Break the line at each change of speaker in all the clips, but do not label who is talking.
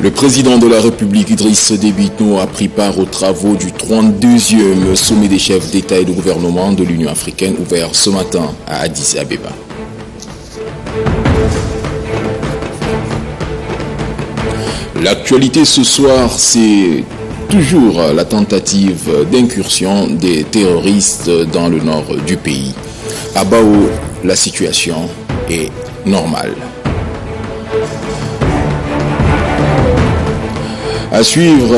Le président de la République, Idriss Déby Itno, a pris part aux travaux du 32e sommet des chefs d'État et de gouvernement de l'Union africaine, ouvert ce matin à Addis Abeba. L'actualité ce soir, c'est toujours la tentative d'incursion des terroristes dans le nord du pays. À Bao, la situation est normale. À suivre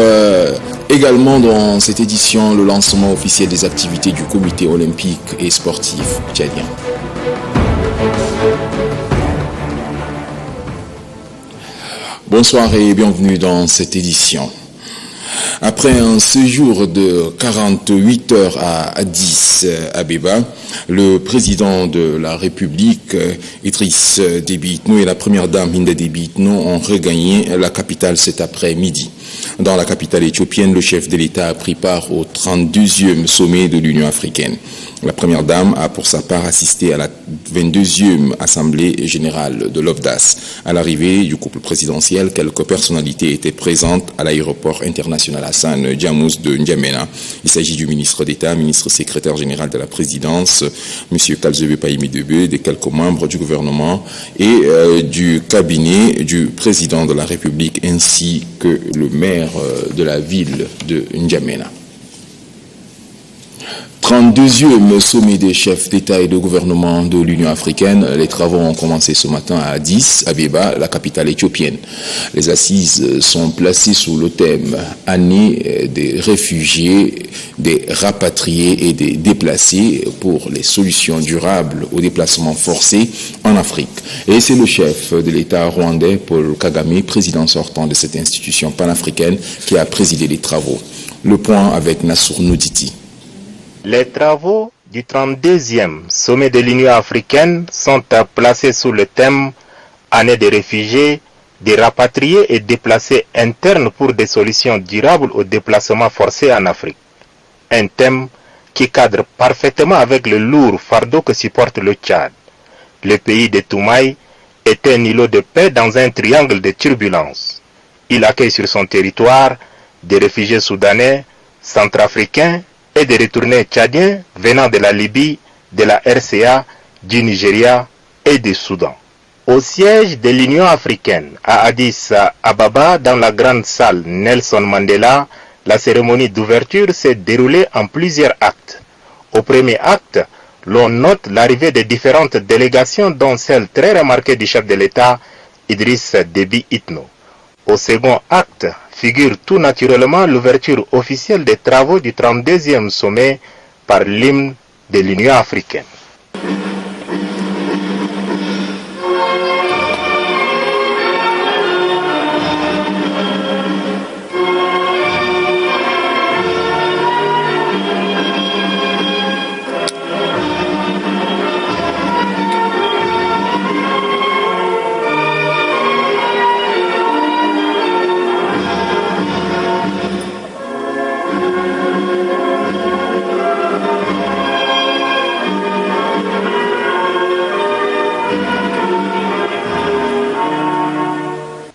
également dans cette édition le lancement officiel des activités du comité olympique et sportif tchadien. Bonsoir et bienvenue dans cette édition. Après un séjour de 48 heures à Addis Abeba, le président de la République, Idriss Déby Itno, et la première dame, Hinde Déby Itno, ont regagné la capitale cet après-midi. Dans la capitale éthiopienne, le chef de l'État a pris part au 32e sommet de l'Union africaine. La première dame a pour sa part assisté à la 22e Assemblée générale de l'OFDAS. À l'arrivée du couple présidentiel, quelques personnalités étaient présentes à l'aéroport international Hassan Djamous de N'Djamena. Il s'agit du ministre d'État, ministre secrétaire général de la présidence, M. Kalzebe Païmidebe, des quelques membres du gouvernement et du cabinet du président de la République ainsi que le maire de la ville de N'Djamena. 32e sommet des chefs d'État et de gouvernement de l'Union africaine. Les travaux ont commencé ce matin à Addis Abeba, la capitale éthiopienne. Les assises sont placées sous le thème « Année des réfugiés, des rapatriés et des déplacés pour les solutions durables aux déplacements forcés en Afrique ». Et c'est le chef de l'État rwandais, Paul Kagame, président sortant de cette institution panafricaine, qui a présidé les travaux. Le point avec Nassour Nouditi.
Les travaux du 32e sommet de l'Union africaine sont placés sous le thème « Année des réfugiés, des rapatriés et déplacés internes pour des solutions durables aux déplacements forcés en Afrique ». Un thème qui cadre parfaitement avec le lourd fardeau que supporte le Tchad. Le pays de Toumaï est un îlot de paix dans un triangle de turbulences. Il accueille sur son territoire des réfugiés soudanais, centrafricains et des retournés tchadiens venant de la Libye, de la RCA, du Nigeria et du Soudan. Au siège de l'Union africaine à Addis Ababa, dans la grande salle Nelson Mandela, la cérémonie d'ouverture s'est déroulée en plusieurs actes. Au premier acte, l'on note l'arrivée de différentes délégations, dont celle très remarquée du chef de l'État, Idriss Déby Itno. Au second acte figure tout naturellement l'ouverture officielle des travaux du 32e sommet par l'hymne de l'Union africaine.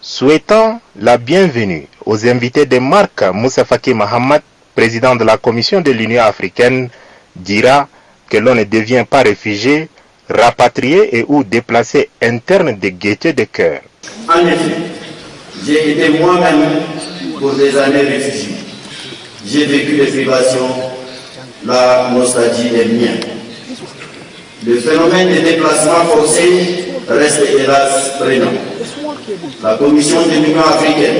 Souhaitant la bienvenue aux invités de marque, Moussa Faki Mahamat, président de la Commission de l'Union africaine, dira que l'on ne devient pas réfugié, rapatrié et ou déplacé interne de gaieté de cœur.
En effet, j'ai été moi-même pour des années réfugié. J'ai vécu les privations, la nostalgie est mienne. Le phénomène des déplacements forcés reste hélas prégnant. La Commission de l'Union africaine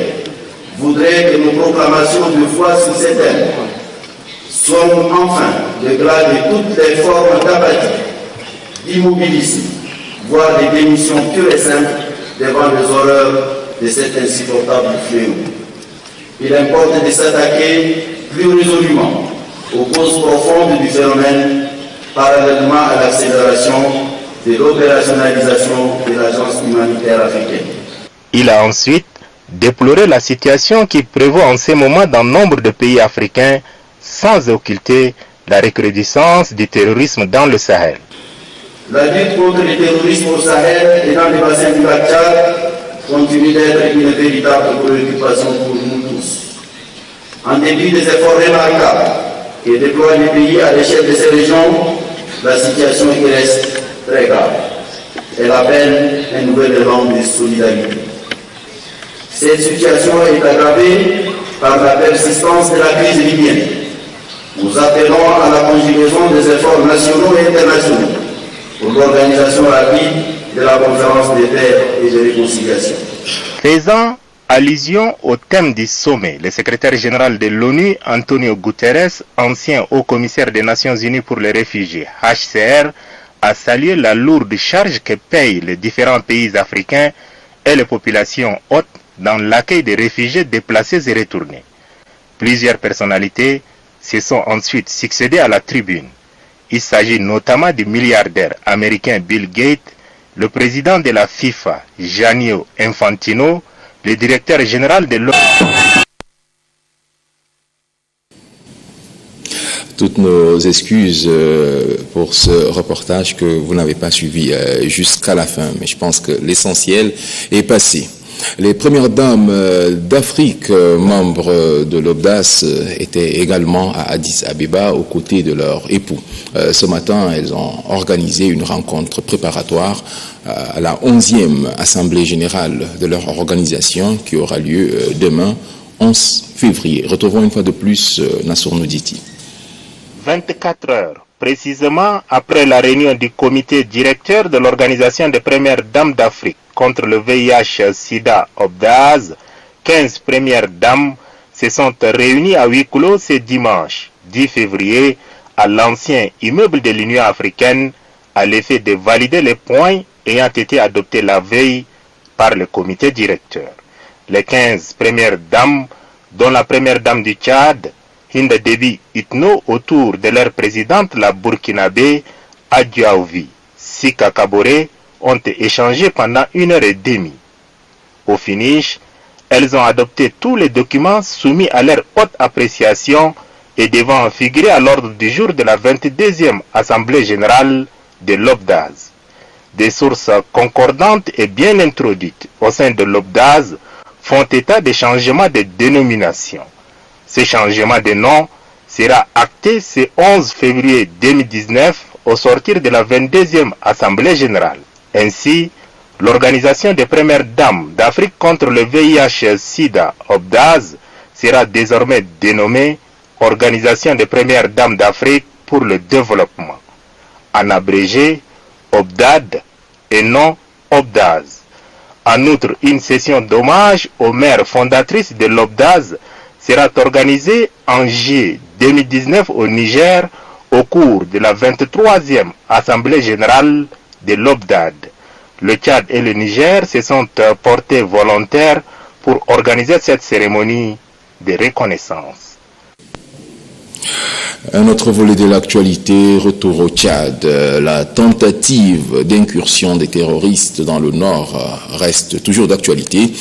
voudrait que nos proclamations de foi sur ces thèmes soient enfin le grade de toutes les formes d'apathie, d'immobilisme, voire des démissions pures et simples devant les horreurs de cet insupportable fléau. Il importe de s'attaquer plus résolument aux causes profondes du phénomène, parallèlement à l'accélération de l'opérationnalisation de l'Agence humanitaire africaine.
Il a ensuite déploré la situation qui prévaut en ces moments dans nombre de pays africains, sans occulter la recrudescence du terrorisme dans le Sahel.
La lutte contre le terrorisme au Sahel et dans les bassins du lac Tchad continue d'être une véritable préoccupation pour nous tous. En dépit des efforts remarquables que déploie le pays à l'échelle de ces régions, la situation y reste très grave. Elle appelle un nouvel élan de solidarité. Cette situation est aggravée par la persistance de la crise libyenne. Nous appelons à la conjugaison des efforts nationaux et internationaux pour l'organisation rapide de la conférence de paix et de réconciliation.
Faisant allusion au thème du sommet, le secrétaire général de l'ONU, Antonio Guterres, ancien haut-commissaire des Nations Unies pour les réfugiés, HCR, a salué la lourde charge que payent les différents pays africains et les populations hôtes dans l'accueil des réfugiés déplacés et retournés. Plusieurs personnalités se sont ensuite succédées à la tribune. Il s'agit notamment du milliardaire américain Bill Gates, le président de la FIFA, Gianni Infantino, le directeur général de l'ONU.
Toutes nos excuses pour ce reportage que vous n'avez pas suivi jusqu'à la fin, mais je pense que l'essentiel est passé. Les premières dames d'Afrique, membres de l'OBDAS, étaient également à Addis Abeba aux côtés de leurs époux. Ce matin, elles ont organisé une rencontre préparatoire à la 11e Assemblée générale de leur organisation qui aura lieu demain, 11 février. Retrouvons une fois de plus Nassour Nouditi.
24 heures, précisément après la réunion du comité directeur de l'Organisation des premières dames d'Afrique contre le VIH-Sida OBDAS, 15 premières dames se sont réunies à huis clos ce dimanche 10 février à l'ancien immeuble de l'Union africaine à l'effet de valider les points ayant été adoptés la veille par le comité directeur. Les 15 premières dames, dont la première dame du Tchad, Hinda Déby Itno, autour de leur présidente, la Burkinabé Adjaouvi Sika Kabore, ont échangé pendant 1h30. Au finish, elles ont adopté tous les documents soumis à leur haute appréciation et devant figurer à l'ordre du jour de la 22e Assemblée générale de l'OBDAS. Des sources concordantes et bien introduites au sein de l'OBDAS font état des changements de dénomination. Ce changement de nom sera acté ce 11 février 2019 au sortir de la 22e Assemblée générale. Ainsi, l'Organisation des premières dames d'Afrique contre le VIH-Sida OBDAS sera désormais dénommée Organisation des premières dames d'Afrique pour le développement, en abrégé OBDAD et non OBDAS. En outre, une session d'hommage aux mères fondatrices de l'OBDAS sera organisée en juillet 2019 au Niger au cours de la 23e Assemblée générale de l'OBDAD. Le Tchad et le Niger se sont portés volontaires pour organiser cette cérémonie de reconnaissance.
Un autre volet de l'actualité, retour au Tchad. La tentative d'incursion des terroristes dans le nord reste toujours d'actualité.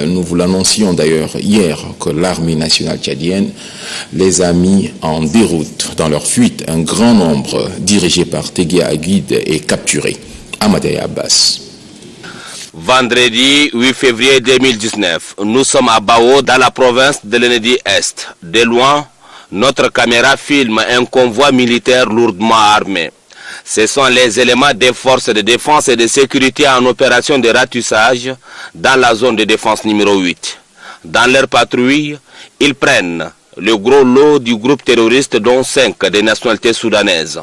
Nous vous l'annoncions d'ailleurs hier que l'armée nationale tchadienne les a mis en déroute dans leur fuite. Un grand nombre, dirigé par Tegué Aguide, est capturé. Amadei Abbas.
Vendredi 8 février 2019, nous sommes à Bao, dans la province de l'Ennedi-Est. De loin, notre caméra filme un convoi militaire lourdement armé. Ce sont les éléments des forces de défense et de sécurité en opération de ratissage dans la zone de défense numéro 8. Dans leur patrouille, ils prennent le gros lot du groupe terroriste dont 5 des nationalités soudanaises.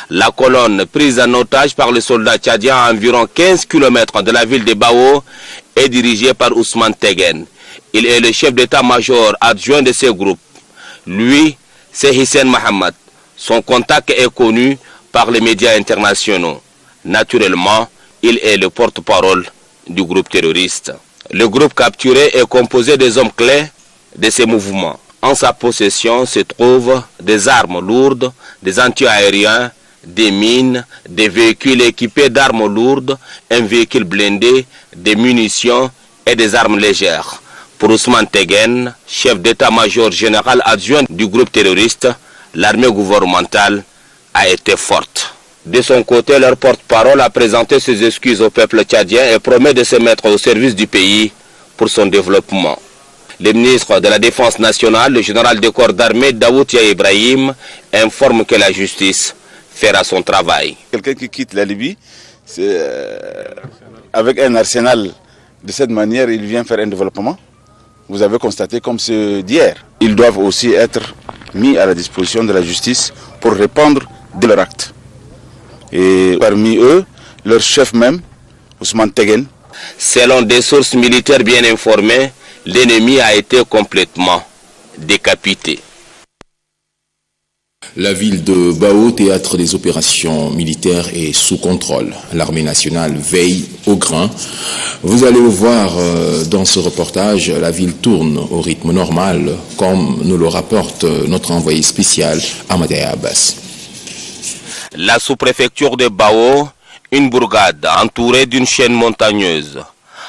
La colonne prise en otage par les soldats tchadiens à environ 15 km de la ville de Bao est dirigée par Ousmane Tegen. Il est le chef d'état-major adjoint de ce groupe. Lui, c'est Hissène Mohamed. Son contact est connu par les médias internationaux. Naturellement, il est le porte-parole du groupe terroriste. Le groupe capturé est composé des hommes clés de ces mouvements. En sa possession se trouvent des armes lourdes, des anti-aériens, des mines, des véhicules équipés d'armes lourdes, un véhicule blindé, des munitions et des armes légères. Pour Ousmane Tegen, chef d'état-major général adjoint du groupe terroriste, l'armée gouvernementale a été forte. De son côté, leur porte-parole a présenté ses excuses au peuple tchadien et promet de se mettre au service du pays pour son développement. Le ministre de la Défense nationale, le général de corps d'armée Daoud Yahya Ibrahim, informe que la justice fera son travail.
Quelqu'un qui quitte la Libye, avec un arsenal de cette manière, il vient faire un développement. Vous avez constaté comme ceux d'hier. Ils doivent aussi être mis à la disposition de la justice pour répondre de leur acte. Et parmi eux, leur chef même, Ousmane Tegen.
Selon des sources militaires bien informées, l'ennemi a été complètement décapité.
La ville de Bao, théâtre des opérations militaires, est sous contrôle. L'armée nationale veille au grain. Vous allez le voir dans ce reportage, la ville tourne au rythme normal, comme nous le rapporte notre envoyé spécial, Amadé Abbas.
La sous-préfecture de Bao, une bourgade entourée d'une chaîne montagneuse.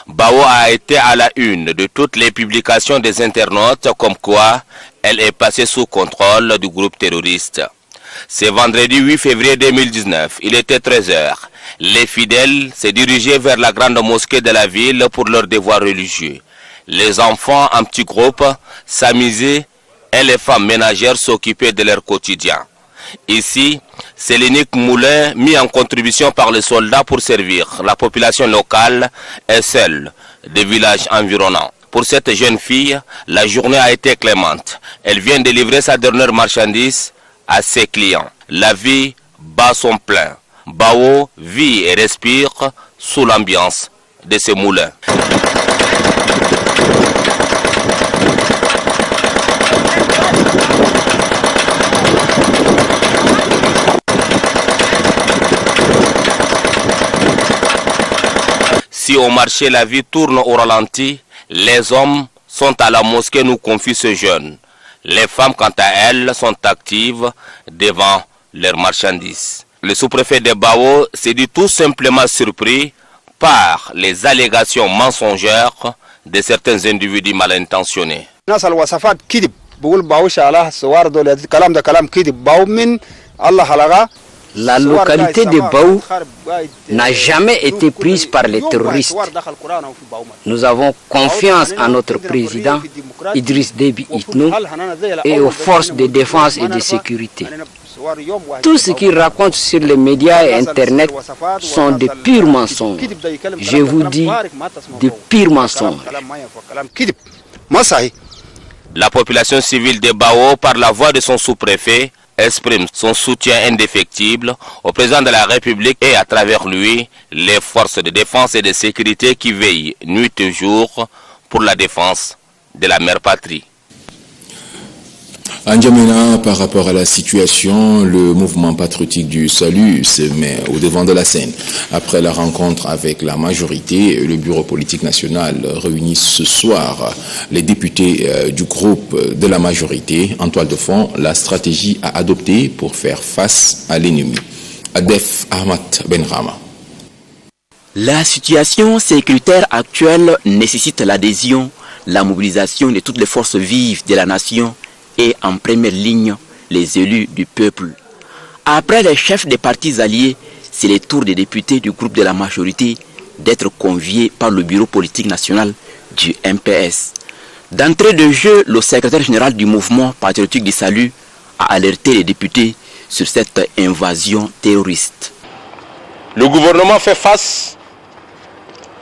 Bao a été à la une de toutes les publications des internautes, comme quoi elle est passée sous contrôle du groupe terroriste. Ce vendredi 8 février 2019, il était 13h. Les fidèles se dirigeaient vers la grande mosquée de la ville pour leur devoir religieux. Les enfants en petits groupes s'amusaient et les femmes ménagères s'occupaient de leur quotidien. Ici, c'est l'unique moulin mis en contribution par les soldats pour servir la population locale et celle des villages environnants. Pour cette jeune fille, la journée a été clémente. Elle vient de livrer sa dernière marchandise à ses clients. La vie bat son plein. Bao vit et respire sous l'ambiance de ce moulin. Si au marché la vie tourne au ralenti, les hommes sont à la mosquée, nous confie ce jeune. Les femmes, quant à elles, sont actives devant leurs marchandises. Le sous-préfet de Bao s'est dit tout simplement surpris par les allégations mensongères de certains individus mal intentionnés.
La localité de Bao n'a jamais été prise par les terroristes. Nous avons confiance en notre président Idriss Déby Itno et aux forces de défense et de sécurité. Tout ce qu'ils racontent sur les médias et Internet sont de purs mensonges. Je vous dis, de purs mensonges.
La population civile de Bao, par la voix de son sous-préfet, exprime son soutien indéfectible au président de la République et à travers lui, les forces de défense et de sécurité qui veillent nuit et jour pour la défense de la mère patrie.
En N'Djamena, par rapport à la situation, le mouvement patriotique du salut se met au devant de la scène. Après la rencontre avec la majorité, le bureau politique national réunit ce soir les députés du groupe de la majorité. En toile de fond, la stratégie à adopter pour faire face à l'ennemi. Adef Ahmad Benrama.
La situation sécuritaire actuelle nécessite l'adhésion, la mobilisation de toutes les forces vives de la nation et en première ligne les élus du peuple. Après les chefs des partis alliés, c'est le tour des députés du groupe de la majorité d'être conviés par le bureau politique national du MPS. D'entrée de jeu, le secrétaire général du mouvement patriotique du salut a alerté les députés sur cette invasion terroriste.
Le gouvernement fait face,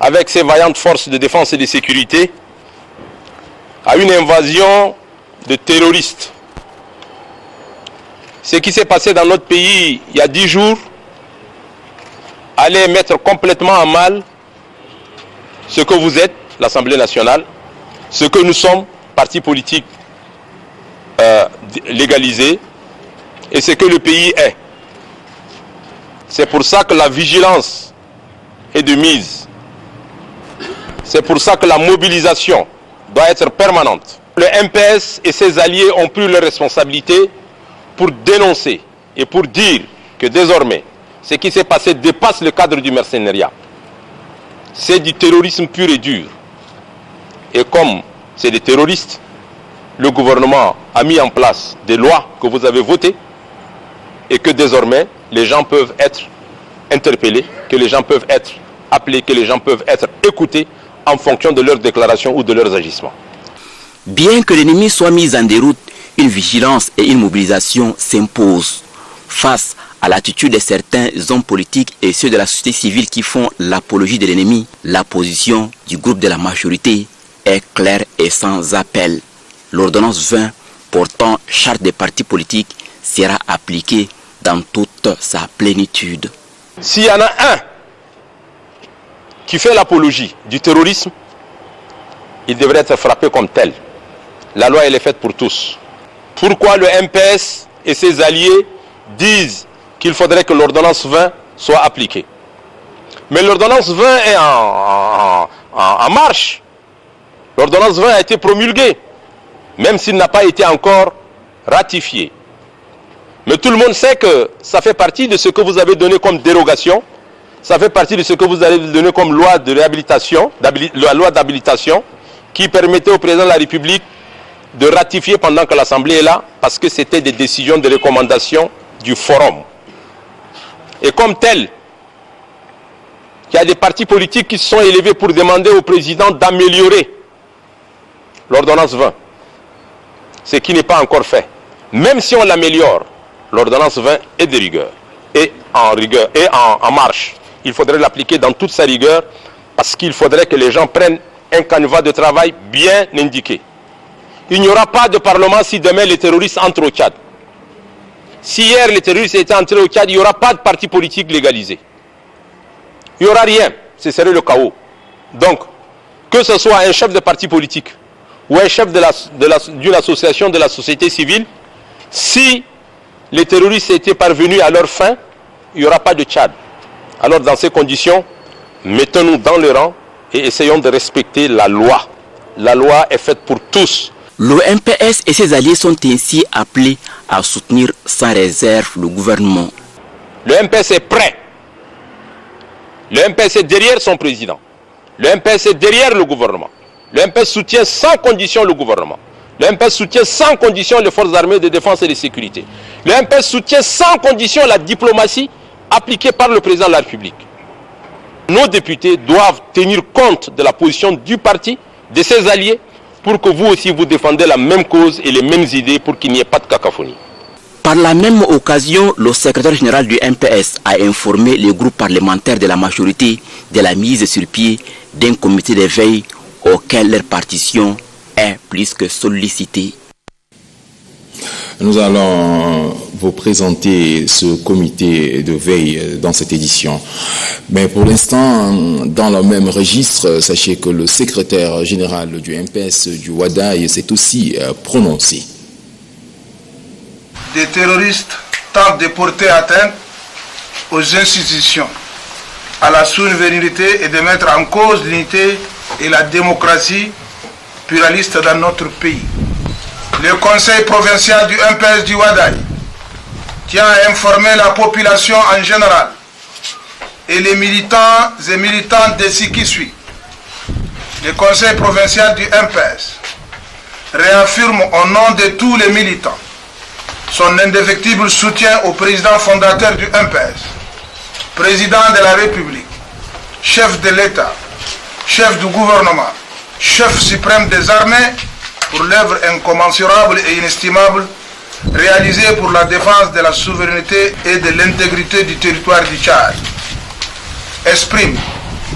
avec ses vaillantes forces de défense et de sécurité, à une invasion de terroristes. Ce qui s'est passé dans notre pays il y a 10 jours allait mettre complètement à mal ce que vous êtes, l'Assemblée nationale, ce que nous sommes, partis politiques légalisés, et ce que le pays est. C'est pour ça que la vigilance est de mise. C'est pour ça que la mobilisation doit être permanente. Le MPS et ses alliés ont pris leurs responsabilités pour dénoncer et pour dire que désormais, ce qui s'est passé dépasse le cadre du mercenariat. C'est du terrorisme pur et dur. Et comme c'est des terroristes, le gouvernement a mis en place des lois que vous avez votées et que désormais, les gens peuvent être interpellés, que les gens peuvent être appelés, que les gens peuvent être écoutés en fonction de leurs déclarations ou de leurs agissements.
Bien que l'ennemi soit mis en déroute, une vigilance et une mobilisation s'imposent face à l'attitude de certains hommes politiques et ceux de la société civile qui font l'apologie de l'ennemi. La position du groupe de la majorité est claire et sans appel. L'ordonnance 20 portant charte des partis politiques sera appliquée dans toute sa plénitude.
S'il y en a un qui fait l'apologie du terrorisme, il devrait être frappé comme tel. La loi, elle est faite pour tous. Pourquoi le MPS et ses alliés disent qu'il faudrait que l'ordonnance 20 soit appliquée? Mais l'ordonnance 20 est en marche. L'ordonnance 20 a été promulguée, même s'il n'a pas été encore ratifié. Mais tout le monde sait que ça fait partie de ce que vous avez donné comme dérogation, ça fait partie de ce que vous avez donné comme loi de réhabilitation, la loi d'habilitation, qui permettait au président de la République de ratifier pendant que l'Assemblée est là, parce que c'était des décisions de recommandation du forum. Et comme tel, il y a des partis politiques qui se sont élevés pour demander au président d'améliorer l'ordonnance 20, ce qui n'est pas encore fait. Même si on l'améliore, l'ordonnance 20 est de rigueur, et en marche. Il faudrait l'appliquer dans toute sa rigueur, parce qu'il faudrait que les gens prennent un canevas de travail bien indiqué. Il n'y aura pas de parlement si demain les terroristes entrent au Tchad. Si hier les terroristes étaient entrés au Tchad, il n'y aura pas de parti politique légalisé. Il n'y aura rien. Ce serait le chaos. Donc, que ce soit un chef de parti politique ou un chef d'une association de la société civile, si les terroristes étaient parvenus à leur fin, il n'y aura pas de Tchad. Alors dans ces conditions, mettons-nous dans le rang et essayons de respecter la loi. La loi est faite pour tous.
Le MPS et ses alliés sont ainsi appelés à soutenir sans réserve le gouvernement.
Le MPS est prêt. Le MPS est derrière son président. Le MPS est derrière le gouvernement. Le MPS soutient sans condition le gouvernement. Le MPS soutient sans condition les forces armées de défense et de sécurité. Le MPS soutient sans condition la diplomatie appliquée par le président de la République. Nos députés doivent tenir compte de la position du parti, de ses alliés, pour que vous aussi vous défendez la même cause et les mêmes idées pour qu'il n'y ait pas de cacophonie.
Par la même occasion, le secrétaire général du MPS a informé les groupes parlementaires de la majorité de la mise sur pied d'un comité de veille auquel leur partition est plus que sollicitée.
Nous allons vous présenter ce comité de veille dans cette édition. Mais pour l'instant, dans le même registre, sachez que le secrétaire général du MPS du Wadaï s'est aussi prononcé.
Des terroristes tentent de porter atteinte aux institutions, à la souveraineté et de mettre en cause l'unité et la démocratie pluraliste dans notre pays. Le conseil provincial du MPS du Wadaï tient à informer la population en général et les militants et militantes de ce qui suit. Le conseil provincial du MPS réaffirme au nom de tous les militants son indéfectible soutien au président fondateur du MPS, président de la République, chef de l'État, chef du gouvernement, chef suprême des armées, pour l'œuvre incommensurable et inestimable réalisée pour la défense de la souveraineté et de l'intégrité du territoire du Tchad. Exprime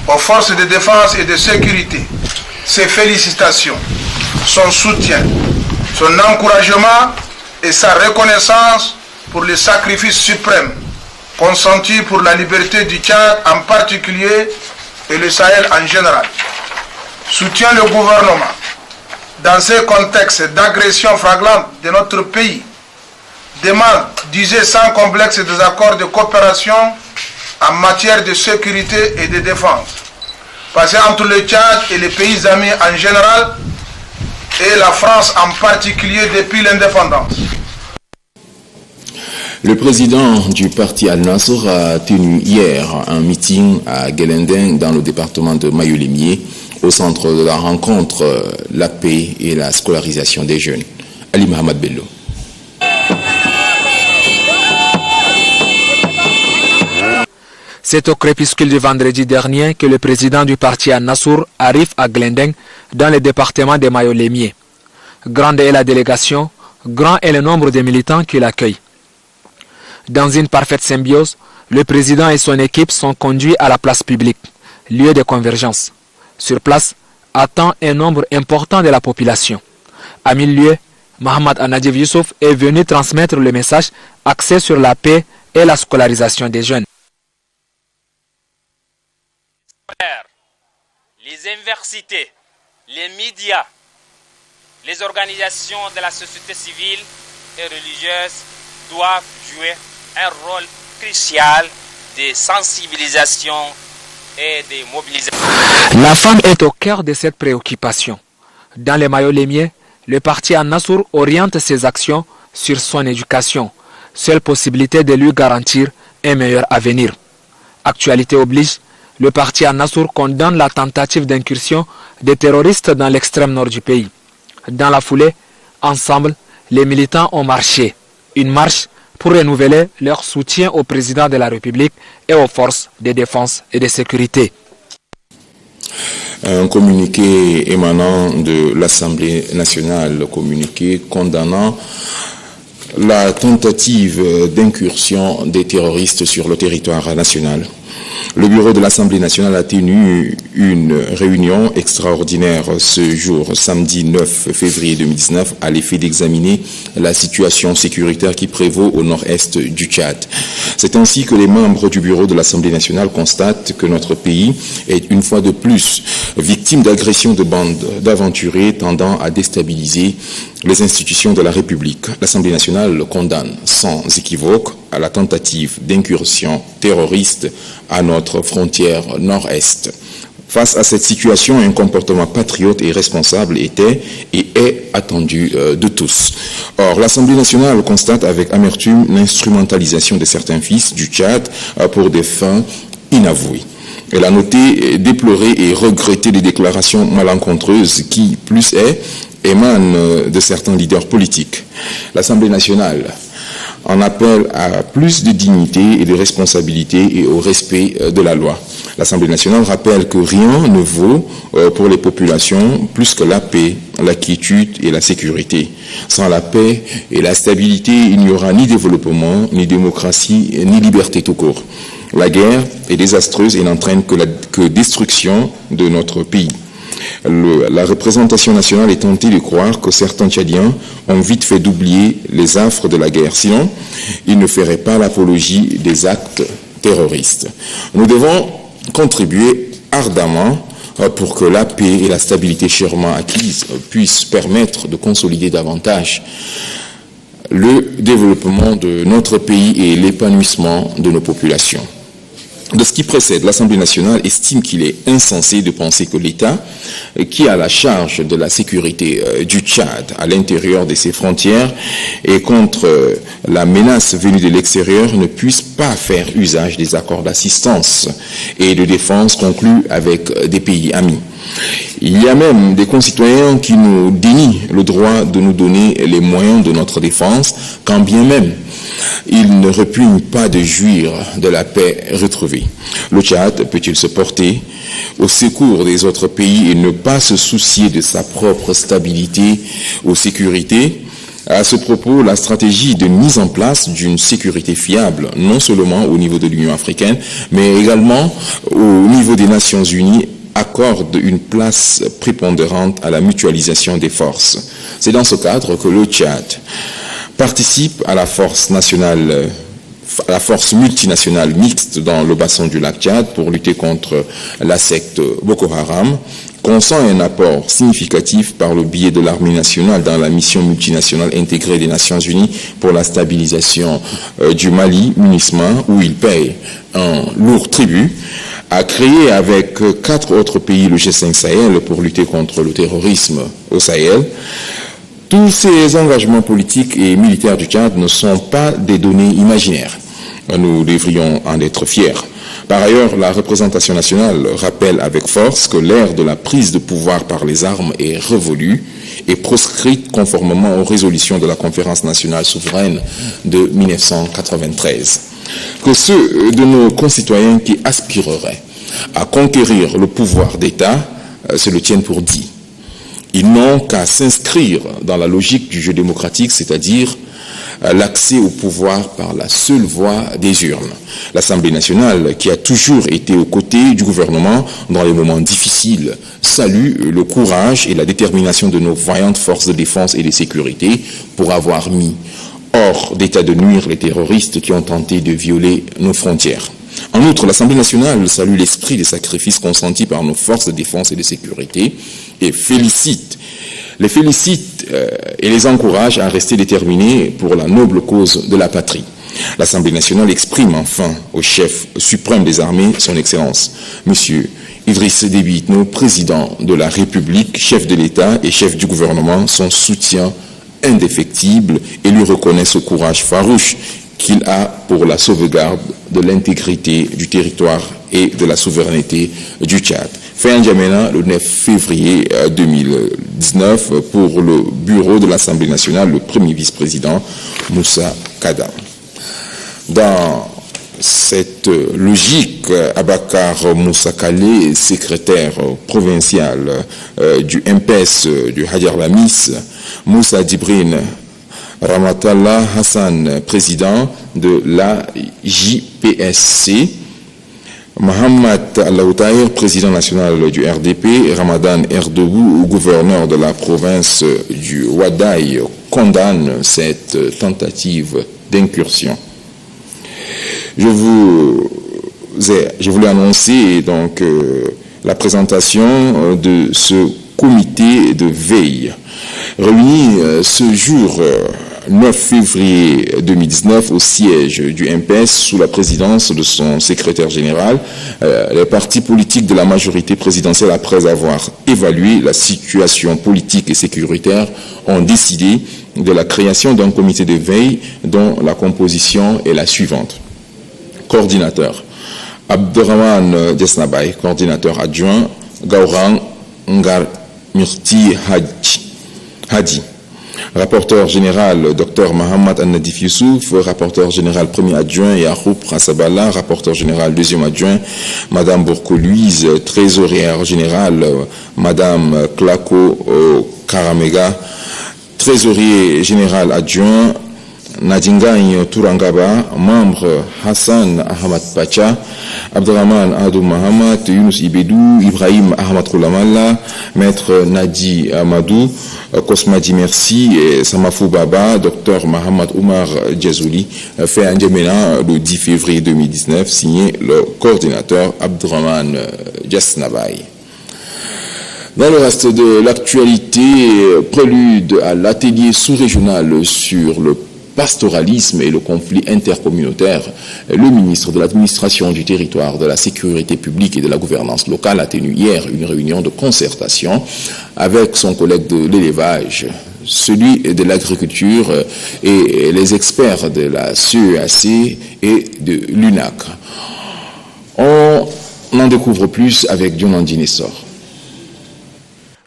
aux forces de défense et de sécurité ses félicitations, son soutien, son encouragement et sa reconnaissance pour les sacrifices suprêmes consentis pour la liberté du Tchad en particulier et le Sahel en général. Soutient le gouvernement dans ce contexte d'agression flagrante de notre pays, demande d'user sans complexe des accords de coopération en matière de sécurité et de défense, passés entre le Tchad et les pays amis en général et la France en particulier depuis l'indépendance.
Le président du parti Al-Nasr a tenu hier un meeting à Guelendin dans le département de Mayo-Limier au centre de la rencontre La paix et la scolarisation des jeunes. Ali Mohamed Bello.
C'est au crépuscule du vendredi dernier que le président du parti An-Nassour arrive à Glendeng, dans le département des Mayo-Lémier. Grande est la délégation, grand est le nombre de militants qui l'accueillent. Dans une parfaite symbiose, le président et son équipe sont conduits à la place publique, lieu de convergence. Sur place, attend un nombre important de la population. À 1000 lieues, Mohamed Anadjev Youssouf est venu transmettre le message axé sur la paix et la scolarisation des jeunes.
Les universités, les médias, les organisations de la société civile et religieuse doivent jouer un rôle crucial de sensibilisation et de mobilisation.
La femme est au cœur de cette préoccupation. Dans les Mayo-Lémier, le parti An-Nassour oriente ses actions sur son éducation, seule possibilité de lui garantir un meilleur avenir. Actualité oblige, le parti An-Nassour condamne la tentative d'incursion des terroristes dans l'extrême nord du pays. Dans la foulée, ensemble, les militants ont marché. Une marche pour renouveler leur soutien au président de la République et aux forces de défense et de sécurité.
Un communiqué émanant de l'Assemblée nationale, le communiqué condamnant la tentative d'incursion des terroristes sur le territoire national. Le bureau de l'Assemblée nationale a tenu une réunion extraordinaire ce jour, samedi 9 février 2019, à l'effet d'examiner la situation sécuritaire qui prévaut au nord-est du Tchad. C'est ainsi que les membres du bureau de l'Assemblée nationale constatent que notre pays est une fois de plus victime d'agressions de bandes d'aventuriers tendant à déstabiliser les institutions de la République. L'Assemblée nationale condamne sans équivoque à la tentative d'incursion terroriste à notre frontière nord-est. Face à cette situation, un comportement patriote et responsable était et est attendu de tous. Or, l'Assemblée nationale constate avec amertume l'instrumentalisation de certains fils du Tchad pour des fins inavouées. Elle a noté, déploré et regretté les déclarations malencontreuses qui, plus est, émanent de certains leaders politiques. L'Assemblée nationale en appelle à plus de dignité et de responsabilité et au respect de la loi. L'Assemblée nationale rappelle que rien ne vaut pour les populations plus que la paix, la quiétude et la sécurité. Sans la paix et la stabilité, il n'y aura ni développement, ni démocratie, ni liberté tout court. La guerre est désastreuse et n'entraîne que destruction de notre pays. La représentation nationale est tentée de croire que certains Tchadiens ont vite fait d'oublier les affres de la guerre. Sinon, ils ne feraient pas l'apologie des actes terroristes. Nous devons contribuer ardemment pour que la paix et la stabilité chèrement acquises puissent permettre de consolider davantage le développement de notre pays et l'épanouissement de nos populations. De ce qui précède, l'Assemblée nationale estime qu'il est insensé de penser que l'État, qui a la charge de la sécurité du Tchad à l'intérieur de ses frontières et contre la menace venue de l'extérieur, ne puisse pas faire usage des accords d'assistance et de défense conclus avec des pays amis. Il y a même des concitoyens qui nous dénient le droit de nous donner les moyens de notre défense, quand bien même ils ne repugnent pas de jouir de la paix retrouvée. Le Tchad peut-il se porter au secours des autres pays et ne pas se soucier de sa propre stabilité ou sécurité? À ce propos, la stratégie de mise en place d'une sécurité fiable, non seulement au niveau de l'Union africaine, mais également au niveau des Nations unies, accorde une place prépondérante à la mutualisation des forces. C'est dans ce cadre que le Tchad participe à la force nationale, à la force multinationale mixte dans le bassin du lac Tchad pour lutter contre la secte Boko Haram, consent un apport significatif par le biais de l'armée nationale dans la mission multinationale intégrée des Nations Unies pour la stabilisation du Mali, MINUSMA, où il paye un lourd tribut, a créé avec 4 autres pays le G5 Sahel pour lutter contre le terrorisme au Sahel. Tous ces engagements politiques et militaires du Tchad ne sont pas des données imaginaires. Nous devrions en être fiers. Par ailleurs, la représentation nationale rappelle avec force que l'ère de la prise de pouvoir par les armes est révolue et proscrite conformément aux résolutions de la Conférence nationale souveraine de 1993. que ceux de nos concitoyens qui aspireraient à conquérir le pouvoir d'État se le tiennent pour dit. Ils n'ont qu'à s'inscrire dans la logique du jeu démocratique, c'est-à-dire l'accès au pouvoir par la seule voie des urnes. L'Assemblée nationale, qui a toujours été aux côtés du gouvernement dans les moments difficiles, salue le courage et la détermination de nos vaillantes forces de défense et de sécurité pour avoir mis hors d'état de nuire les terroristes qui ont tenté de violer nos frontières. En outre, l'Assemblée nationale salue l'esprit des sacrifices consentis par nos forces de défense et de sécurité et les félicite et les encourage à rester déterminés pour la noble cause de la patrie. L'Assemblée nationale exprime enfin au chef suprême des armées, son Excellence, M. Idriss Déby Itno, président de la République, chef de l'État et chef du gouvernement, son soutien indéfectible et lui reconnaît ce courage farouche qu'il a pour la sauvegarde de l'intégrité du territoire et de la souveraineté du Tchad. Fait en N'Djamena le 9 février 2019 pour le bureau de l'Assemblée nationale, le premier vice-président Moussa Kadam. Dans cette logique, Abakar Moussa Kale, secrétaire provincial du MPS du Hadjar Lamis, Moussa Djibrine Ramatallah Hassan, président de la JPSC, Mohamed Allaoutaïr, président national du RDP, et Ramadan Erdebou, gouverneur de la province du Wadaï, condamne cette tentative d'incursion. Je voulais annoncer donc la présentation de ce comité de veille réuni ce jour 9 février 2019 au siège du MPS sous la présidence de son secrétaire général. Les partis politiques de la majorité présidentielle, après avoir évalué la situation politique et sécuritaire, ont décidé de la création d'un comité de veille dont la composition est la suivante. Coordinateur Abderrahman Desnabay, coordinateur adjoint Gaurang Ngar Murti Hadi. Rapporteur général, Dr Mohamed Annadif Youssouf, rapporteur général premier adjoint, Yahoub Rassabala, rapporteur général deuxième adjoint, Madame Bourco-Louise, trésorière générale, Madame Klako Karamega, trésorier général adjoint, Nadingagne Tourangaba, membre Hassan Ahmad Pacha, Abderrahman Adou Mohamed, Younous Ibedou, Ibrahim Ahmad Koulamalla, Maître Nadi Amadou, Kosmadi Merci et Samafou Baba, Dr Mohamed Oumar Djazouli, fait en N'Djamena le 10 février 2019, signé le coordinateur Abderrahman Djesnabaye. Dans le reste de l'actualité, prélude à l'atelier sous-régional sur le pastoralisme et le conflit intercommunautaire, le ministre de l'administration du territoire, de la sécurité publique et de la gouvernance locale a tenu hier une réunion de concertation avec son collègue de l'élevage, celui de l'agriculture et les experts de la CEAC et de l'UNAC. On en découvre plus avec Dionandi Nessor.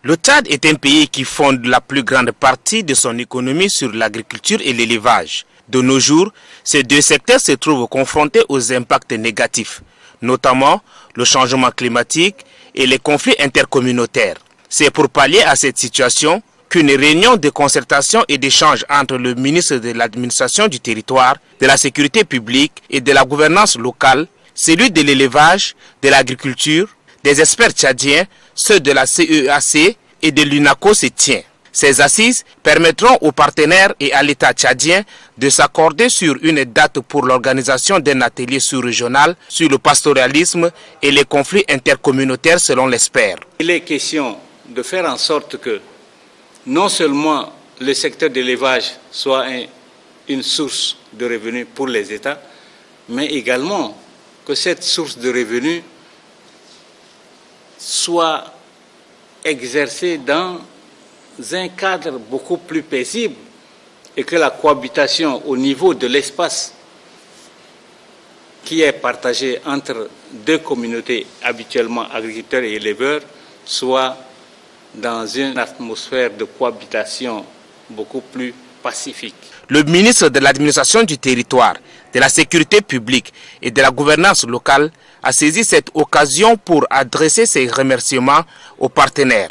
Le Tchad est un pays qui fonde la plus grande partie de son économie sur l'agriculture et l'élevage. De nos jours, ces deux secteurs se trouvent confrontés aux impacts négatifs, notamment le changement climatique et les conflits intercommunautaires. C'est pour pallier à cette situation qu'une réunion de concertation et d'échange entre le ministre de l'administration du territoire, de la sécurité publique et de la gouvernance locale, celui de l'élevage, de l'agriculture, des experts tchadiens, ceux de la CEAC et de l'UNACO se tient. Ces assises permettront aux partenaires et à l'État tchadien de s'accorder sur une date pour l'organisation d'un atelier sous-régional sur le pastoralisme et les conflits intercommunautaires selon l'expert.
Il est question de faire en sorte que non seulement le secteur de l'élevage soit une source de revenus pour les États, mais également que cette source de revenus soit exercée dans un cadre beaucoup plus paisible et que la cohabitation au niveau de l'espace qui est partagé entre deux communautés habituellement agriculteurs et éleveurs soit dans une atmosphère de cohabitation beaucoup plus pacifique.
Le ministre de l'administration du territoire, de la sécurité publique et de la gouvernance locale a saisi cette occasion pour adresser ses remerciements aux partenaires.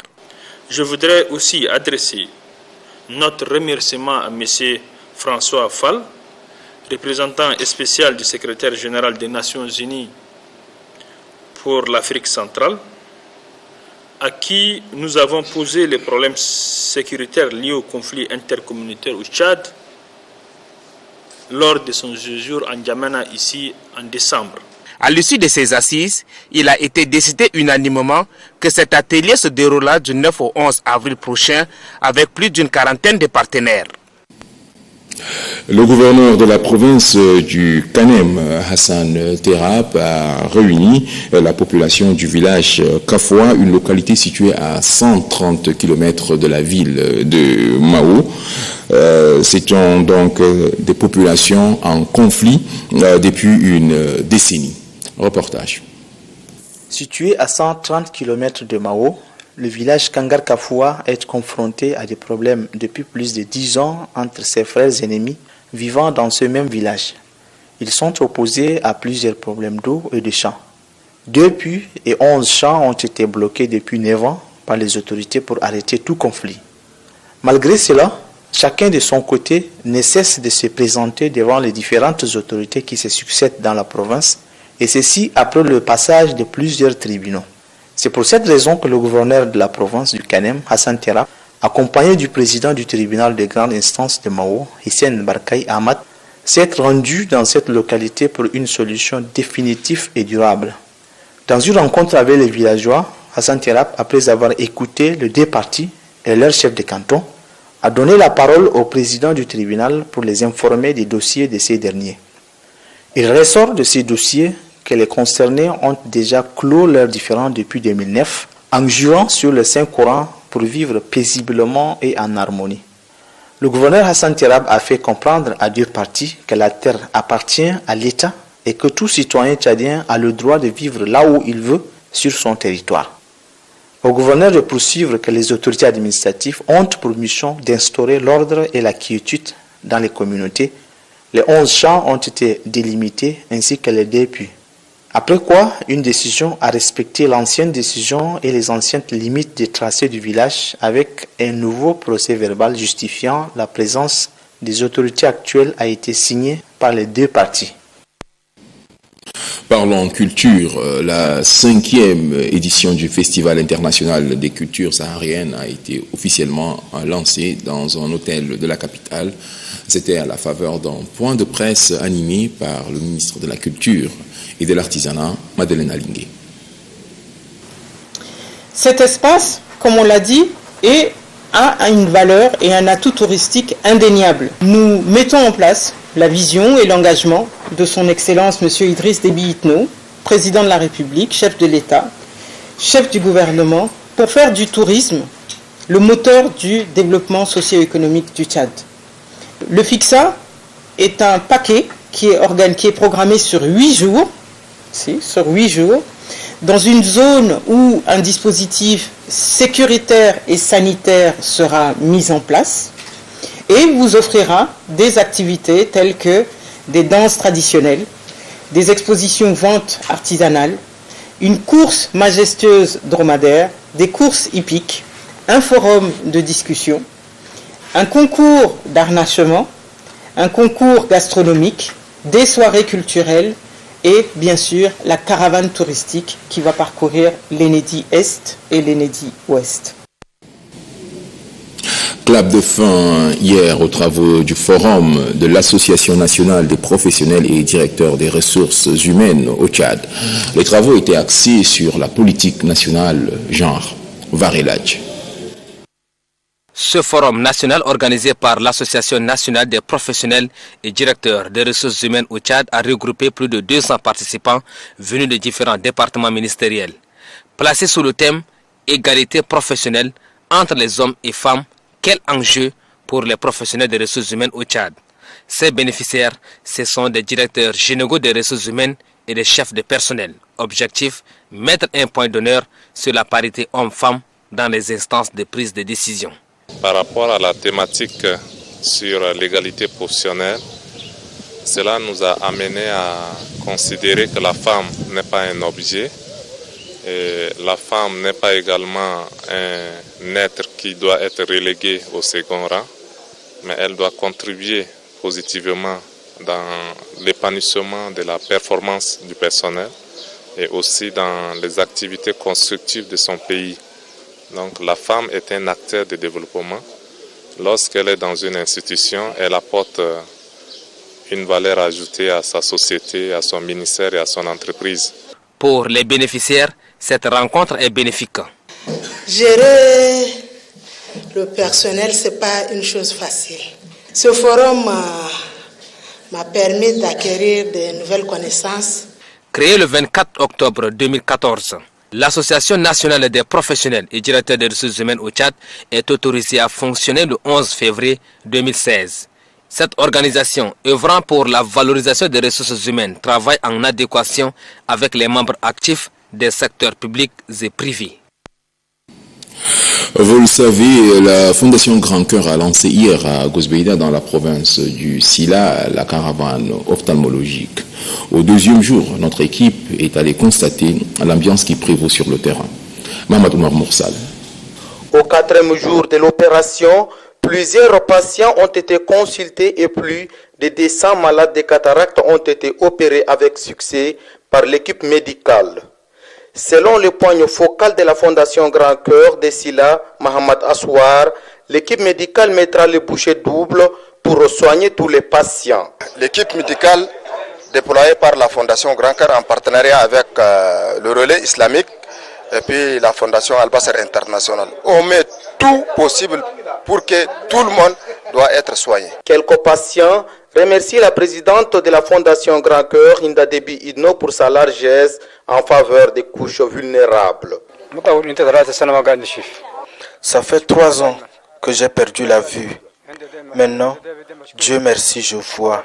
Je voudrais aussi adresser notre remerciement à M. François Fall, représentant spécial du secrétaire général des Nations Unies pour l'Afrique centrale, à qui nous avons posé les problèmes sécuritaires liés au conflit intercommunautaire au Tchad lors de son séjour en N'Djamena ici en décembre.
À l'issue de ces assises, il a été décidé unanimement que cet atelier se déroulera du 9 au 11 avril prochain avec plus d'une quarantaine de partenaires.
Le gouverneur de la province du Kanem, Hassan Terap, a réuni la population du village Kafoua, une localité située à 130 km de la ville de Mao. C'est donc des populations en conflit depuis une décennie. Reportage.
Situé à 130 km de Mao, le village Kangar Kafoua est confronté à des problèmes depuis plus de 10 ans entre ses frères ennemis vivant dans ce même village. Ils sont opposés à plusieurs problèmes d'eau et de champs. 2 puits et 11 champs ont été bloqués depuis 9 ans par les autorités pour arrêter tout conflit. Malgré cela, chacun de son côté ne cesse de se présenter devant les différentes autorités qui se succèdent dans la province, et ceci après le passage de plusieurs tribunaux. C'est pour cette raison que le gouverneur de la province du Kanem, Hassan Terap, accompagné du président du tribunal de grande instance de Mao, Hissène Barkay Ahmad, s'est rendu dans cette localité pour une solution définitive et durable. Dans une rencontre avec les villageois, Hassan Terap, après avoir écouté les 2 parties et leur chef de canton, a donné la parole au président du tribunal pour les informer des dossiers de ces derniers. Il ressort de ces dossiers que les concernés ont déjà clos leurs différends depuis 2009 en jurant sur le Saint-Coran pour vivre paisiblement et en harmonie. Le gouverneur Hassan Terap a fait comprendre à 2 parties que la terre appartient à l'État et que tout citoyen tchadien a le droit de vivre là où il veut sur son territoire. Au gouverneur de poursuivre que les autorités administratives ont pour mission d'instaurer l'ordre et la quiétude dans les communautés. Les 11 champs ont été délimités ainsi que les 2 puits. Après quoi, une décision a respecté l'ancienne décision et les anciennes limites des tracés du village avec un nouveau procès verbal justifiant la présence des autorités actuelles a été signé par les 2 parties.
Parlons culture. La 5e édition du Festival international des cultures sahariennes a été officiellement lancée dans un hôtel de la capitale. C'était à la faveur d'un point de presse animé par le ministre de la Culture et de l'Artisanat, Madeleine Alingé.
Cet espace, comme on l'a dit, a une valeur et un atout touristique indéniable. Nous mettons en place la vision et l'engagement de son Excellence M. Idriss Déby Itno, président de la République, chef de l'État, chef du gouvernement, pour faire du tourisme le moteur du développement socio-économique du Tchad. Le FICSA est un paquet qui est programmé sur 8 jours, dans une zone où un dispositif sécuritaire et sanitaire sera mis en place et vous offrira des activités telles que des danses traditionnelles, des expositions ventes artisanales, une course majestueuse dromadaire, des courses hippiques, un forum de discussion, un concours d'harnachement, un concours gastronomique, des soirées culturelles et bien sûr la caravane touristique qui va parcourir l'Enedi Est et l'Enedi Ouest.
Clap de fin hier aux travaux du forum de l'Association nationale des professionnels et directeurs des ressources humaines au Tchad. Les travaux étaient axés sur la politique nationale genre. Varelaj.
Ce forum national organisé par l'Association nationale des professionnels et directeurs des ressources humaines au Tchad a regroupé plus de 200 participants venus de différents départements ministériels. Placé sous le thème « Égalité professionnelle entre les hommes et femmes », quel enjeu pour les professionnels des ressources humaines au Tchad? Ces bénéficiaires, ce sont des directeurs généraux des ressources humaines et des chefs de personnel. Objectif, mettre un point d'honneur sur la parité homme-femme dans les instances de prise de décision.
Par rapport à la thématique sur l'égalité professionnelle. Cela nous a amené à considérer que la femme n'est pas un objet. Et la femme n'est pas également un être qui doit être relégué au second rang, mais elle doit contribuer positivement dans l'épanouissement de la performance du personnel et aussi dans les activités constructives de son pays. Donc la femme est un acteur de développement. Lorsqu'elle est dans une institution, elle apporte une valeur ajoutée à sa société, à son ministère et à son entreprise.
Pour les bénéficiaires, cette rencontre est bénéfique.
Gérer le personnel, ce n'est pas une chose facile. Ce forum m'a permis d'acquérir de nouvelles connaissances.
Créée le 24 octobre 2014, l'Association nationale des professionnels et directeurs des ressources humaines au Tchad est autorisée à fonctionner le 11 février 2016. Cette organisation, œuvrant pour la valorisation des ressources humaines, travaille en adéquation avec les membres actifs des secteurs publics et privés.
Vous le savez, la Fondation Grand Cœur a lancé hier à Gosbeida, dans la province du Sila, la caravane ophtalmologique. Au deuxième jour, notre équipe est allée constater l'ambiance qui prévaut sur le terrain. Mohamed Oumar Moursal.
Au quatrième jour de l'opération, plusieurs patients ont été consultés et plus de 200 malades de cataracte ont été opérés avec succès par l'équipe médicale. Selon le point focal de la Fondation Grand Cœur de Sila, Mohamed Aswar, l'équipe médicale mettra le bouchée double pour soigner tous les patients.
L'équipe médicale déployée par la Fondation Grand Cœur en partenariat avec le relais islamique et puis la Fondation Al-Basr International. On met tout possible pour que tout le monde doit être soigné.
Quelques patients remercient la présidente de la Fondation Grand Cœur, Hinda Debi Idno, pour sa largesse en faveur des couches vulnérables.
Ça fait 3 ans que j'ai perdu la vue. Maintenant, Dieu merci, je vois.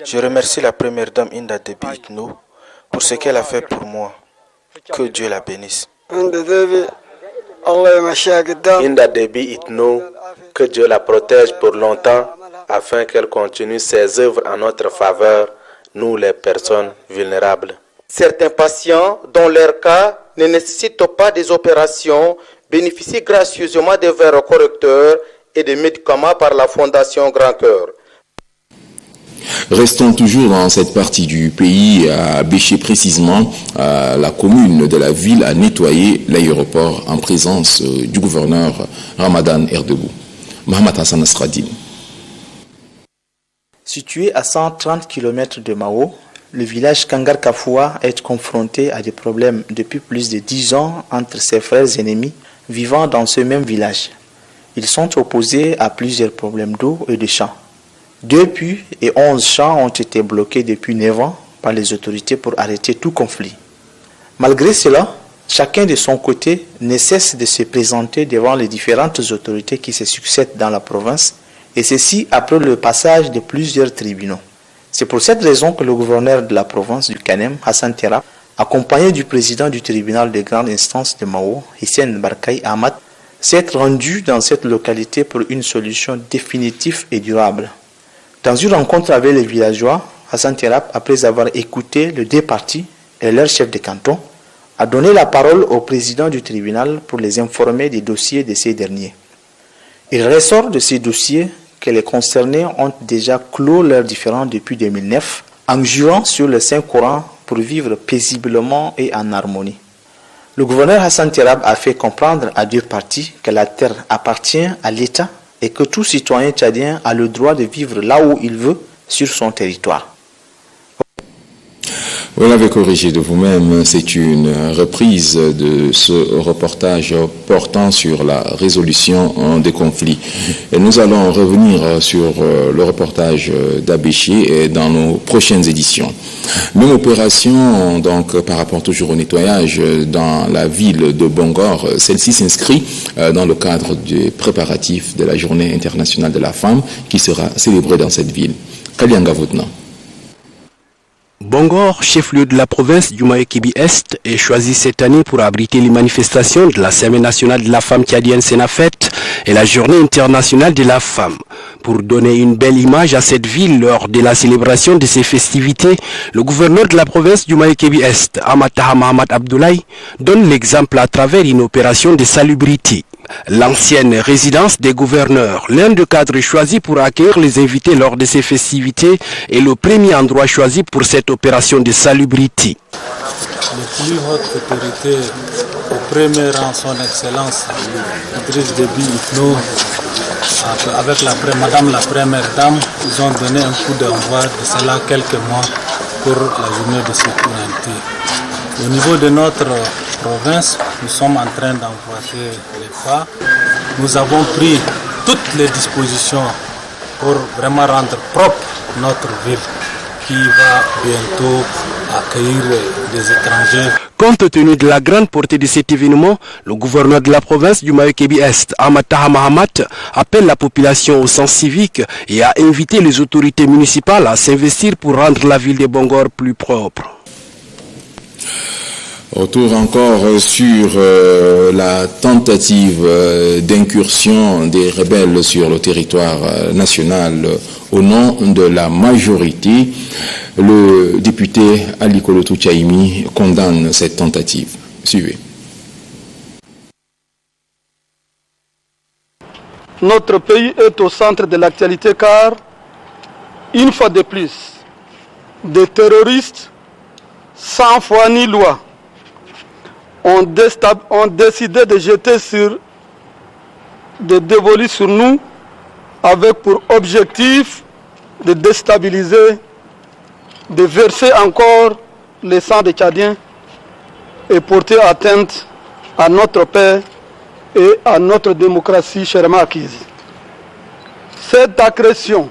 Je remercie la première dame Hinda Debi Idno pour ce qu'elle a fait pour moi. Que Dieu la bénisse.
Hinda Debi Itno, que Dieu la protège pour longtemps afin qu'elle continue ses œuvres en notre faveur, nous les personnes vulnérables. Certains patients, dont leur cas ne nécessite pas des opérations, bénéficient gracieusement des verres correcteurs et des médicaments par la Fondation Grand Cœur.
Restons toujours dans cette partie du pays, à Béché précisément. La commune de la ville a nettoyé l'aéroport en présence du gouverneur Ramadan Erdebou. Mohamed Hassan Asradine.
Situé à 130 km de Mao, le village Kangar Kafoua est confronté à des problèmes depuis plus de 10 ans entre ses frères ennemis vivant dans ce même village. Ils sont opposés à plusieurs problèmes d'eau et de champs. 2 puits et 11 champs ont été bloqués depuis 9 ans par les autorités pour arrêter tout conflit. Malgré cela, chacun de son côté ne cesse de se présenter devant les différentes autorités qui se succèdent dans la province, et ceci après le passage de plusieurs tribunaux. C'est pour cette raison que le gouverneur de la province du Kanem, Hassan Terab, accompagné du président du tribunal de grande instance de Mao, Hissène Barkay Ahmad, s'est rendu dans cette localité pour une solution définitive et durable. Dans une rencontre avec les villageois, Hassan Terab, après avoir écouté les 2 parties et leur chef de canton, a donné la parole au président du tribunal pour les informer des dossiers de ces derniers. Il ressort de ces dossiers que les concernés ont déjà clos leurs différends depuis 2009 en jurant sur le Saint-Coran pour vivre paisiblement et en harmonie. Le gouverneur Hassan Terab a fait comprendre à 2 parties que la terre appartient à l'État et que tout citoyen tchadien a le droit de vivre là où il veut sur son territoire.
Vous l'avez corrigé de vous-même, c'est une reprise de ce reportage portant sur la résolution des conflits. Et nous allons revenir sur le reportage d'Abéché dans nos prochaines éditions. Même opération, donc, par rapport toujours au nettoyage dans la ville de Bongor. Celle-ci s'inscrit dans le cadre des préparatifs de la Journée internationale de la femme qui sera célébrée dans cette ville. Kalianga Voutna.
Bongor, chef-lieu de la province du Mayo-Kébi-Est, est choisi cette année pour abriter les manifestations de la Semaine nationale de la femme tchadienne Senafet et la Journée internationale de la femme. Pour donner une belle image à cette ville lors de la célébration de ces festivités, le gouverneur de la province du Mayo-Kébi-Est, Amataha Mohamed Abdoulaye, donne l'exemple à travers une opération de salubrité. L'ancienne résidence des gouverneurs, l'un des cadres choisis pour accueillir les invités lors de ces festivités, est le premier endroit choisi pour cette opération de salubrité.
La plus haute autorité, au premier rang, son excellence, Idriss Déby Itno, avec Madame la Première Dame, ils ont donné un coup d'envoi de cela quelques mois pour la journée de sécurité. Au niveau de notre province, nous sommes en train d'emboîter les pas. Nous avons pris toutes les dispositions pour vraiment rendre propre notre ville qui va bientôt accueillir des étrangers.
Compte tenu de la grande portée de cet événement, le gouverneur de la province du Mayo-Kébi-Est, Amataha Mohamed, appelle la population au sens civique et a invité les autorités municipales à s'investir pour rendre la ville de Bongor plus propre.
Retour encore sur la tentative d'incursion des rebelles sur le territoire national au nom de la majorité. Le député Ali Kolotou Tchaimi condamne cette tentative. Suivez.
Notre pays est au centre de l'actualité car, une fois de plus, des terroristes sans foi ni loi ont décidé de jeter de dévoiler sur nous avec pour objectif de déstabiliser, de verser encore le sang des Tchadiens et porter atteinte à notre paix et à notre démocratie chèrement acquise. Cette agression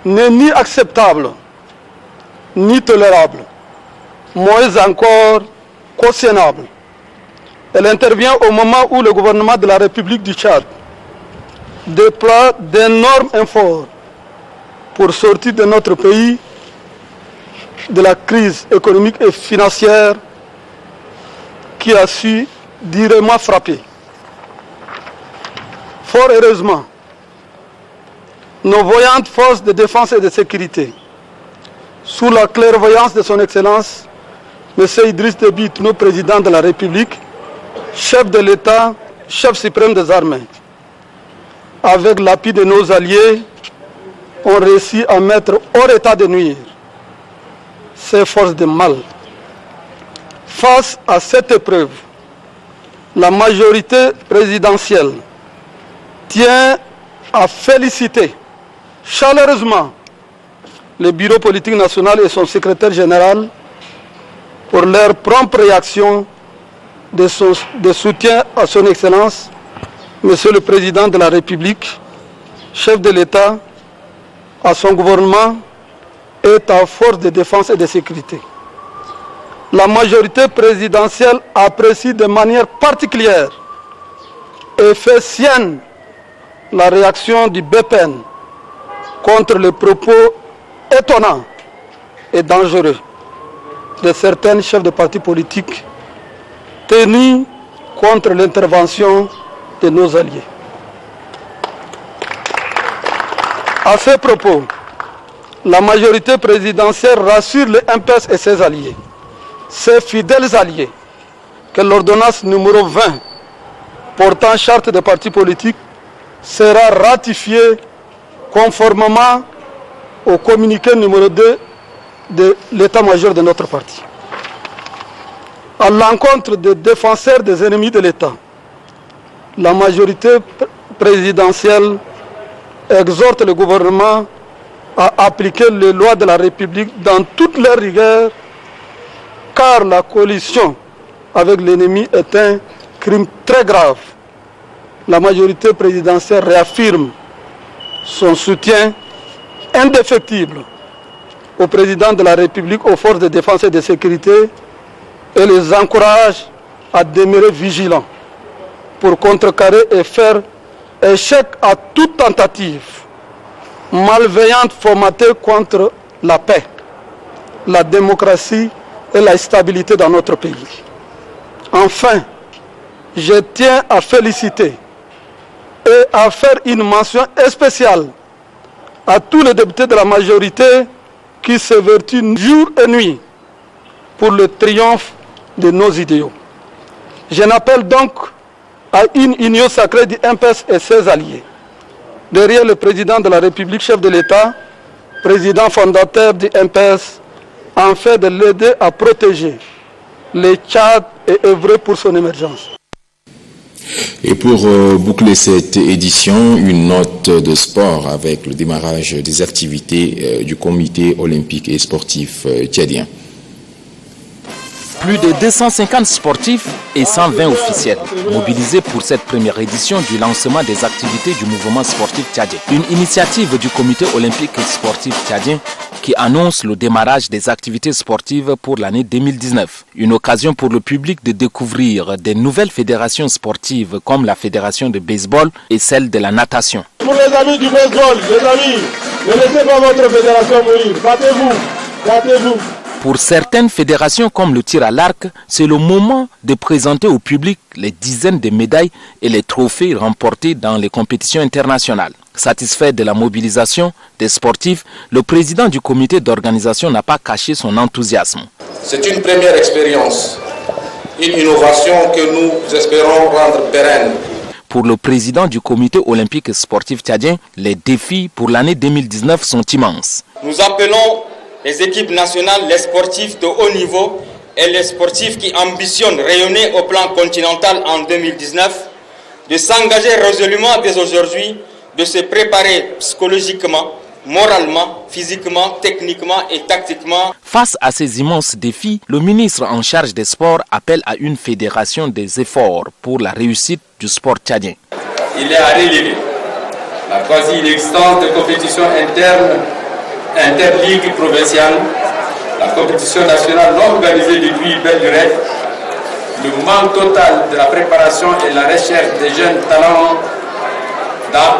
n'est ni acceptable, ni tolérable, moins encore cautionnable. Elle intervient au moment où le gouvernement de la République du Tchad déploie d'énormes efforts pour sortir de notre pays de la crise économique et financière qui a su durement frapper. Fort heureusement, nos voyantes forces de défense et de sécurité, sous la clairvoyance de son Excellence, M. Idriss Déby Itno, président de la République, chef de l'État, chef suprême des armées, avec l'appui de nos alliés, ont réussi à mettre hors état de nuire ces forces de mal. Face à cette épreuve, la majorité présidentielle tient à féliciter chaleureusement le Bureau politique national et son secrétaire général pour leur prompte réaction de soutien à son Excellence, Monsieur le Président de la République, chef de l'État, à son gouvernement et à force de défense et de sécurité. La majorité présidentielle apprécie de manière particulière et fait sienne la réaction du BPN contre les propos étonnants et dangereux de certains chefs de partis politiques tenus contre l'intervention de nos alliés. À ce propos, la majorité présidentielle rassure le MPS et ses alliés, ses fidèles alliés, que l'ordonnance numéro 20 portant charte des partis politiques sera ratifiée conformément au communiqué numéro 2 de l'état-major de notre parti. À l'encontre des défenseurs des ennemis de l'État, la majorité présidentielle exhorte le gouvernement à appliquer les lois de la République dans toute leur rigueur, car la coalition avec l'ennemi est un crime très grave. La majorité présidentielle réaffirme son soutien indéfectible au président de la République, aux forces de défense et de sécurité, et les encourage à demeurer vigilants pour contrecarrer et faire échec à toute tentative malveillante formatée contre la paix. la démocratie et la stabilité dans notre pays. Enfin, je tiens à féliciter et à faire une mention spéciale à tous les députés de la majorité qui s'évertuent jour et nuit pour le triomphe de nos idéaux. Je n'appelle donc à une union sacrée du MPS et ses alliés. Derrière le président de la République, chef de l'État, président fondateur du MPS, afin de l'aider à protéger le Tchad et œuvrer pour son émergence.
Et pour boucler cette édition, une note de sport avec le démarrage des activités du comité olympique et sportif tchadien.
Plus de 250 sportifs et 120 officiels mobilisés pour cette première édition du lancement des activités du mouvement sportif tchadien. Une initiative du comité olympique et sportif tchadien qui annonce le démarrage des activités sportives pour l'année 2019. Une occasion pour le public de découvrir des nouvelles fédérations sportives comme la fédération de baseball et celle de la natation.
Pour les amis du baseball, les amis, ne laissez pas votre fédération mourir. Battez-vous, battez-vous.
Pour certaines fédérations comme le tir à l'arc, c'est le moment de présenter au public les dizaines de médailles et les trophées remportés dans les compétitions internationales. Satisfait de la mobilisation des sportifs, le président du comité d'organisation n'a pas caché son enthousiasme.
C'est une première expérience, une innovation que nous espérons rendre pérenne.
Pour le président du comité olympique et sportif tchadien, les défis pour l'année 2019 sont immenses.
Nous appelons les équipes nationales, les sportifs de haut niveau et les sportifs qui ambitionnent rayonner au plan continental en 2019, de s'engager résolument dès aujourd'hui, de se préparer psychologiquement, moralement, physiquement, techniquement et tactiquement.
Face à ces immenses défis, le ministre en charge des sports appelle à une fédération des efforts pour la réussite du sport tchadien.
Il est à relever la quasi-inexistence de compétitions internes, interligues provinciales, la compétition nationale non organisée depuis belle durée, le manque total de la préparation et la recherche des jeunes talents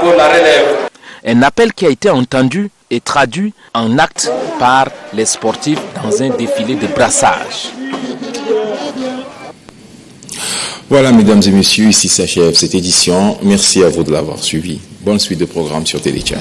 pour la relève.
Un appel qui a été entendu et traduit en actes par les sportifs dans un défilé de brassage.
Voilà, mesdames et messieurs, ici s'achève cette édition. Merci à vous de l'avoir suivi. Bonne suite de programme sur Télé Tchad.